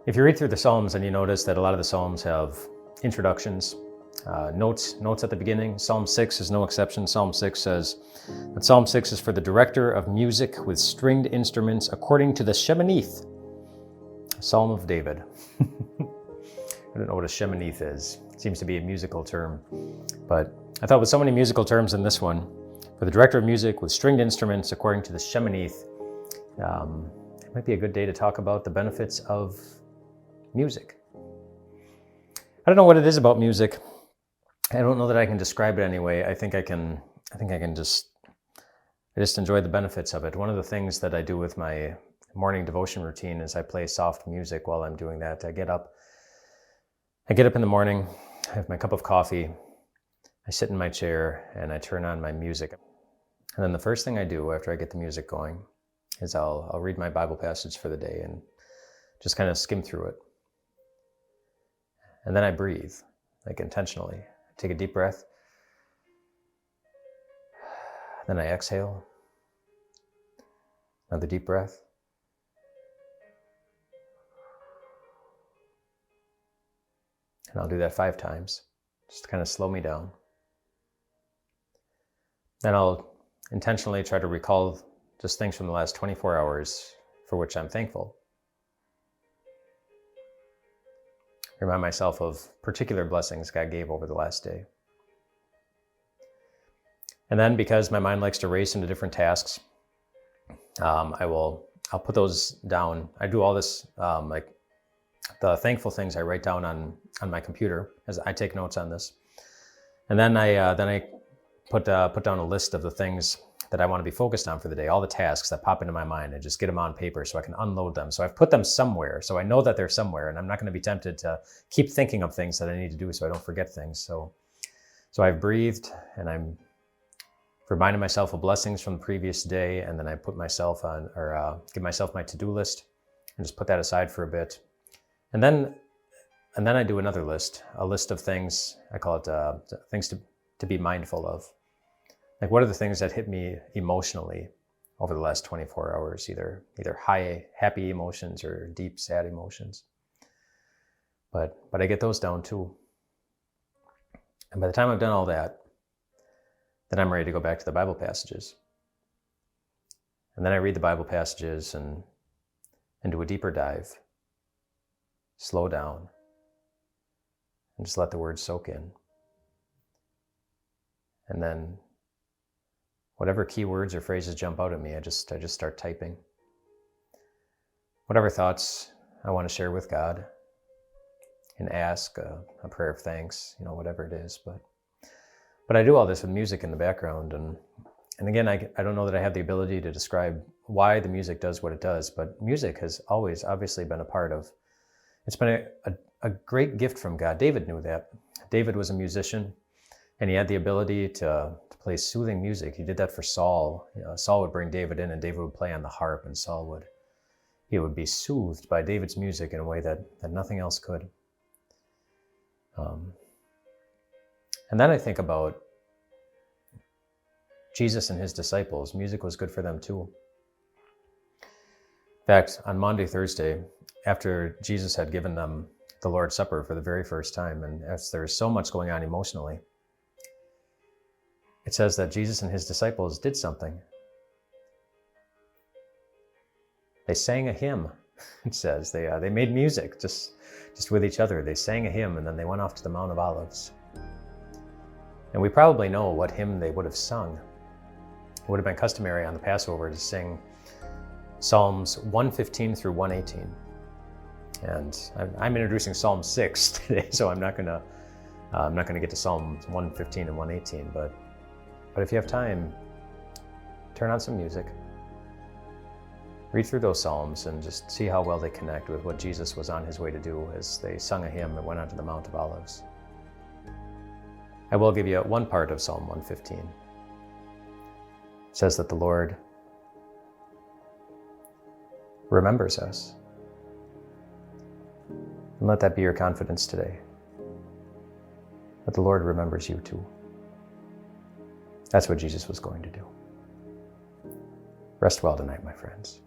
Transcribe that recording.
If you read through the Psalms and you notice that a lot of the Psalms have introductions, notes at the beginning, Psalm 6 is no exception. Psalm 6 says that Psalm 6 is for the director of music with stringed instruments according to the Sheminith, Psalm of David. I don't know what a Sheminith is. It seems to be a musical term, but I thought with so many musical terms in this one, for the director of music with stringed instruments according to the Sheminith, it might be a good day to talk about the benefits of music. I don't know what it is about music. I don't know that I can describe it anyway. I just enjoy the benefits of it. One of the things that I do with my morning devotion routine is I play soft music while I'm doing that. I get up in the morning, I have my cup of coffee, I sit in my chair and I turn on my music. And then the first thing I do after I get the music going is I'll read my Bible passage for the day and just kind of skim through it. And then I breathe, like intentionally. Take a deep breath. Then I exhale. Another deep breath. And I'll do that 5 times, just to kind of slow me down. Then I'll intentionally try to recall just things from the last 24 hours for which I'm thankful. Remind myself of particular blessings God gave over the last day. And then, because my mind likes to race into different tasks, I'll put those down. I do all this, like the thankful things I write down on my computer as I take notes on this. And then I put down a list of the things that I want to be focused on for the day, all the tasks that pop into my mind, and just get them on paper so I can unload them. So I've put them somewhere, so I know that they're somewhere, and I'm not going to be tempted to keep thinking of things that I need to do so I don't forget things. So I've breathed, and I'm reminding myself of blessings from the previous day, and then I put myself on, or give myself my to-do list, and just put that aside for a bit. And then I do another list, a list of things, I call it things to be mindful of. Like, what are the things that hit me emotionally over the last 24 hours, either high, happy emotions or deep, sad emotions. But I get those down too. And by the time I've done all that, then I'm ready to go back to the Bible passages. And then I read the Bible passages and do a deeper dive, slow down, and just let the words soak in. And then whatever key words or phrases jump out at me, I just start typing. Whatever thoughts I want to share with God and ask a prayer of thanks, whatever it is. But I do all this with music in the background. And again, I don't know that I have the ability to describe why the music does what it does, but music has always obviously been it's been a great gift from God. David knew that. David was a musician, and he had the ability to play soothing music. He did that for Saul. Saul would bring David in, and David would play on the harp, and Saul would be soothed by David's music in a way that nothing else could. And then I think about Jesus and his disciples. Music was good for them too. In fact, on Maundy Thursday, after Jesus had given them the Lord's Supper for the very first time, and as there's so much going on emotionally, it says that Jesus and his disciples did something. They sang a hymn, it says. They made music just with each other. They sang a hymn, and then they went off to the Mount of Olives. And we probably know what hymn they would have sung. It would have been customary on the Passover to sing Psalms 115 through 118. And I'm introducing Psalm 6 today, so I'm not gonna get to Psalms 115 and 118. But if you have time, turn on some music, read through those Psalms, and just see how well they connect with what Jesus was on his way to do as they sung a hymn and went onto the Mount of Olives. I will give you one part of Psalm 115. It says that the Lord remembers us. And let that be your confidence today, that the Lord remembers you too. That's what Jesus was going to do. Rest well tonight, my friends.